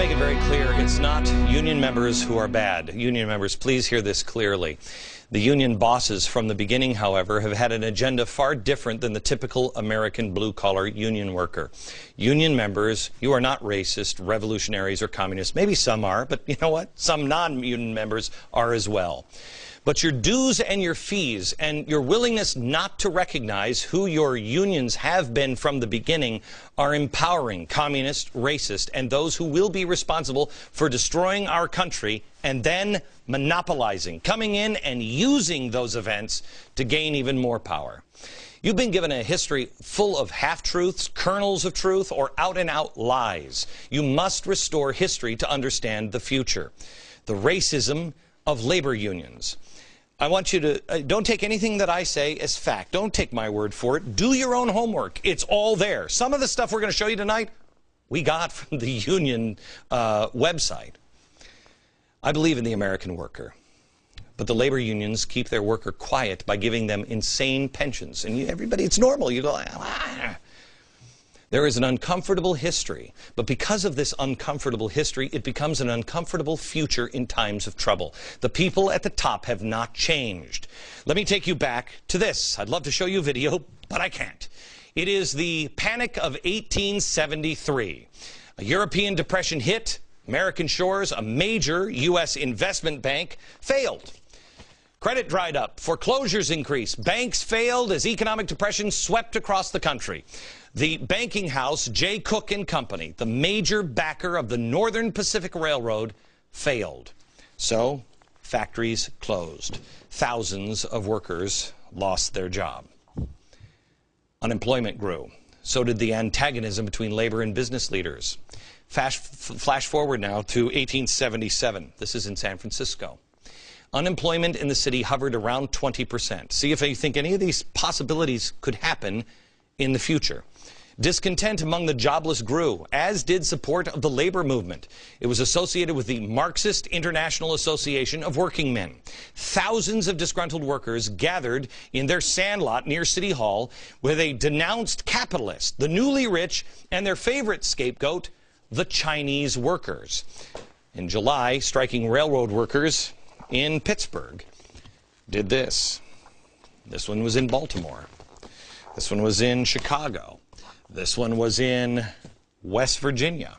make it very clear, it's not union members who are bad. Union members, please hear this clearly. The union bosses from the beginning, however, have had an agenda far different than the typical American blue-collar union worker. Union members, you are not racist, revolutionaries, or communists. Maybe some are, but you know what? Some non-union members are as well. But your dues and your fees and your willingness not to recognize who your unions have been from the beginning are empowering communist, racist, and those who will be responsible for destroying our country and then monopolizing, coming in and using those events to gain even more power. You've been given a history full of half-truths, kernels of truth, or out-and-out lies. You must restore history to understand the future. The racism of labor unions. I want you to, don't take anything that I say as fact. Don't take my word for it. Do your own homework. It's all there. Some of the stuff we're going to show you tonight, we got from the union website. I believe in the American worker. But the labor unions keep their worker quiet by giving them insane pensions. And everybody, it's normal. You go, ah. There is an uncomfortable history, but because of this uncomfortable history, it becomes an uncomfortable future in times of trouble. The people at the top have not changed. Let me take you back to this. I'd love to show you a video, but I can't. It is the Panic of 1873. A European depression hit American shores. A major U.S. investment bank failed. Credit dried up, foreclosures increased, banks failed as economic depression swept across the country. The banking house, J. Cook & Company, the major backer of the Northern Pacific Railroad, failed. So, factories closed. Thousands of workers lost their job. Unemployment grew. So did the antagonism between labor and business leaders. Flash forward now to 1877. This is in San Francisco. Unemployment in the city hovered around 20%. See if you think any of these possibilities could happen in the future. Discontent among the jobless grew, as did support of the labor movement. It was associated with the Marxist International Association of Working Men. Thousands of disgruntled workers gathered in their sandlot near City Hall, where they denounced capitalists, the newly rich, and their favorite scapegoat, the Chinese workers. In July, striking railroad workers in Pittsburgh did this. This one was in Baltimore. This one was in Chicago. This one was in West Virginia.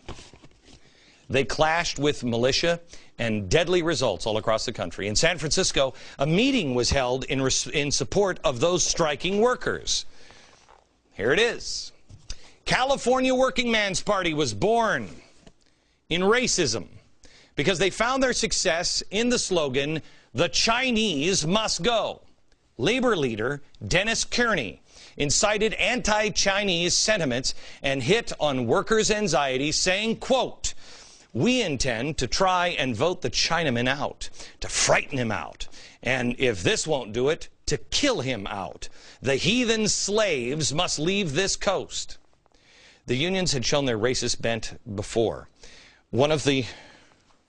They clashed with militia and deadly results all across the country. In San Francisco, a meeting was held in support of those striking workers. Here it is. California Working Man's Party was born in racism because they found their success in the slogan, "The Chinese must go." Labor leader Dennis Kearney incited anti-Chinese sentiments and hit on workers' anxiety, saying, quote, "We intend to try and vote the Chinaman out, to frighten him out, and if this won't do it, to kill him out. The heathen slaves must leave this coast." The unions had shown their racist bent before. One of the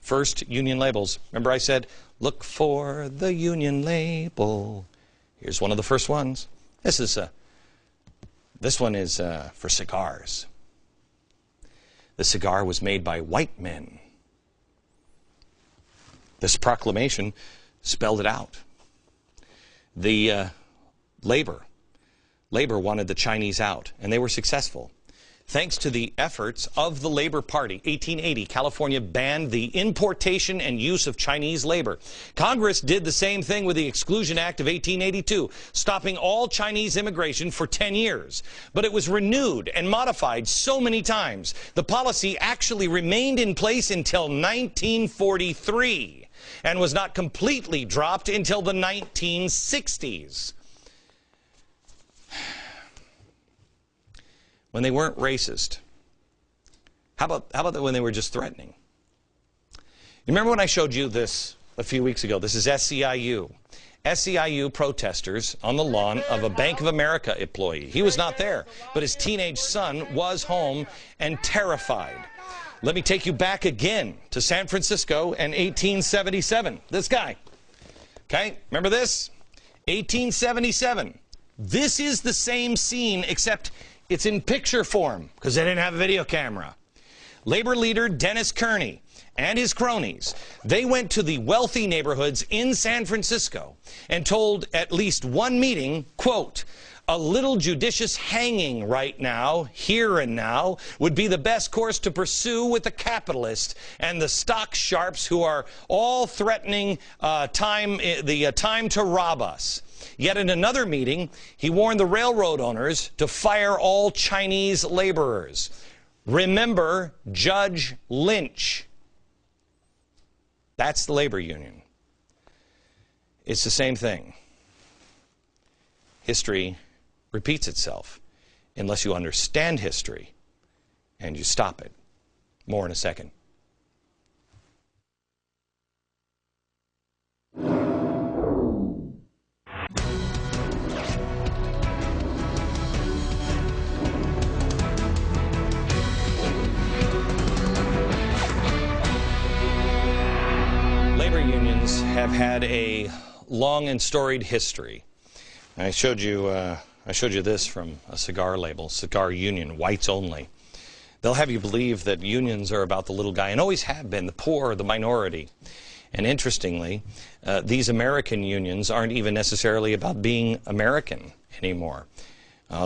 first union labels, remember I said, look for the union label. Here's one of the first ones. This one is for cigars. The cigar was made by white men. This proclamation spelled it out. The labor wanted the Chinese out, and they were successful. Thanks to the efforts of the Labor Party, 1880, California banned the importation and use of Chinese labor. Congress did the same thing with the Exclusion Act of 1882, stopping all Chinese immigration for 10 years. But it was renewed and modified so many times. The policy actually remained in place until 1943 and was not completely dropped until the 1960s. When they weren't racist. How about when they were just threatening? You remember when I showed you this a few weeks ago? This is SEIU. SEIU protesters on the lawn of a Bank of America employee. He was not there, but his teenage son was home and terrified. Let me take you back again to San Francisco and 1877. This guy. Okay, remember this? 1877. This is the same scene, except it's in picture form, because they didn't have a video camera. Labor leader Dennis Kearney and his cronies, they went to the wealthy neighborhoods in San Francisco and told at least one meeting, quote, "A little judicious hanging right now, here and now, would be the best course to pursue with the capitalists and the stock sharps who are all threatening time to rob us." Yet in another meeting, he warned the railroad owners to fire all Chinese laborers. Remember Judge Lynch. That's the labor union. It's the same thing. History repeats itself unless you understand history and you stop it. More in a second. Labor unions have had a long and storied history. I showed you this from a cigar label, Cigar Union, whites only. They'll have you believe that unions are about the little guy, and always have been, the poor, the minority. And interestingly, these American unions aren't even necessarily about being American anymore.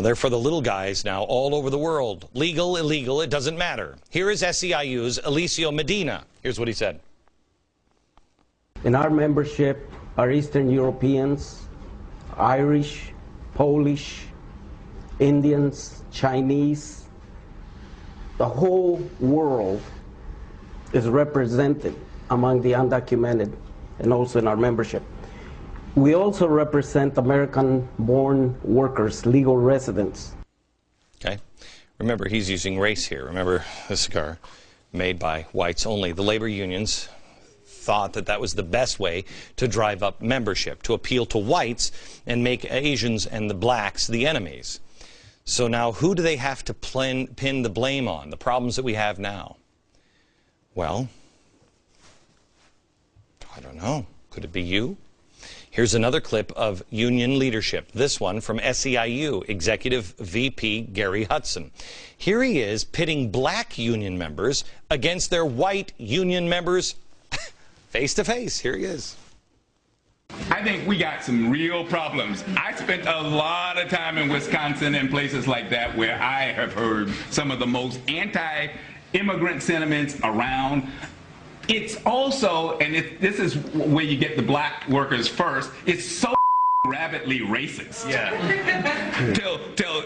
They're for the little guys now all over the world. Legal, illegal, it doesn't matter. Here is SEIU's Alicio Medina. Here's what he said. In our membership are Eastern Europeans, Irish, Polish, Indians, Chinese. The whole world is represented among the undocumented and also in our membership. We also represent American-born workers, legal residents. Okay. Remember, he's using race here. Remember, the cigar made by whites only. The labor unions thought that that was the best way to drive up membership, to appeal to whites and make Asians and the blacks the enemies. So now who do they have to pin the blame on, the problems that we have now? Well, I don't know. Could it be you? Here's another clip of union leadership, this one from SEIU, Executive VP Gary Hudson. Here he is pitting black union members against their white union members face to face. Here he is. I think we got some real problems. I spent a lot of time in Wisconsin and places like that where I have heard some of the most anti-immigrant sentiments around. It's also, and this is where you get the black workers first, it's so rabidly racist. Yeah. till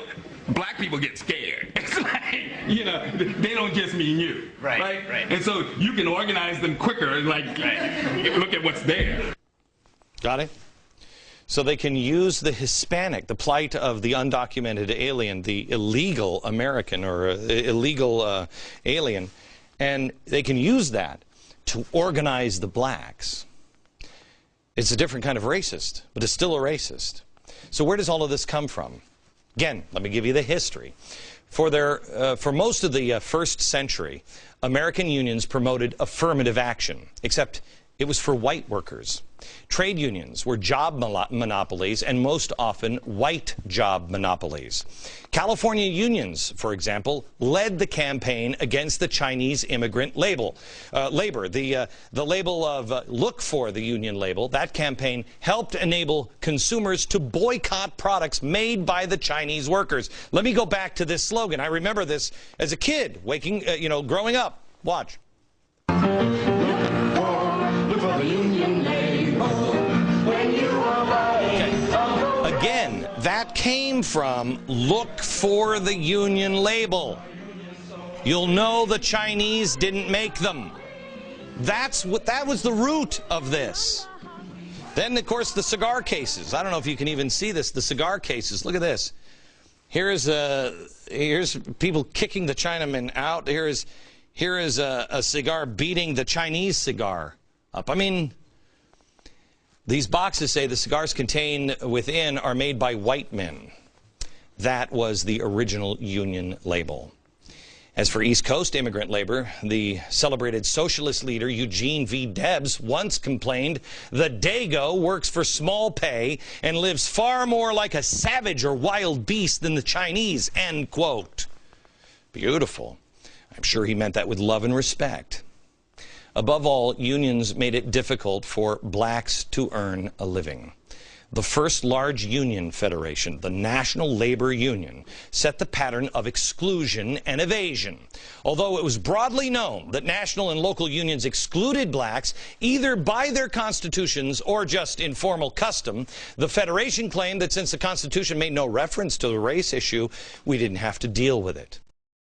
black people get scared. It's like, you know, they don't just mean you. Right. And so you can organize them quicker, like, look at what's there. Got it? So they can use the Hispanic, the plight of the undocumented alien, the illegal American or illegal alien, and they can use that to organize the blacks. It's a different kind of racist, but it's still a racist. So where does all of this come from? Again, let me give you the history. For most of the first century, American unions promoted affirmative action, except it was for white workers. Trade unions were job monopolies, and most often white job monopolies. California unions, for example, led the campaign against the Chinese immigrant labor. The label of look for the union label, that campaign helped enable consumers to boycott products made by the Chinese workers. Let me go back to this slogan. I remember this as a kid, growing up. Watch. Again, that came from look for the union label. You'll know the Chinese didn't make them. That was the root of this. Then, of course, the cigar cases. I don't know if you can even see this, the cigar cases. Look at this. Here's people kicking the Chinaman out. Here is a cigar beating the Chinese cigar up. I mean, these boxes say the cigars contained within are made by white men. That was the original union label. As for East Coast immigrant labor, the celebrated socialist leader Eugene V. Debs once complained, "The Dago works for small pay and lives far more like a savage or wild beast than the Chinese," end quote. Beautiful. I'm sure he meant that with love and respect. Above all, unions made it difficult for blacks to earn a living. The first large union federation, the National Labor Union, set the pattern of exclusion and evasion. Although it was broadly known that national and local unions excluded blacks either by their constitutions or just informal custom, the Federation claimed that since the Constitution made no reference to the race issue, we didn't have to deal with it.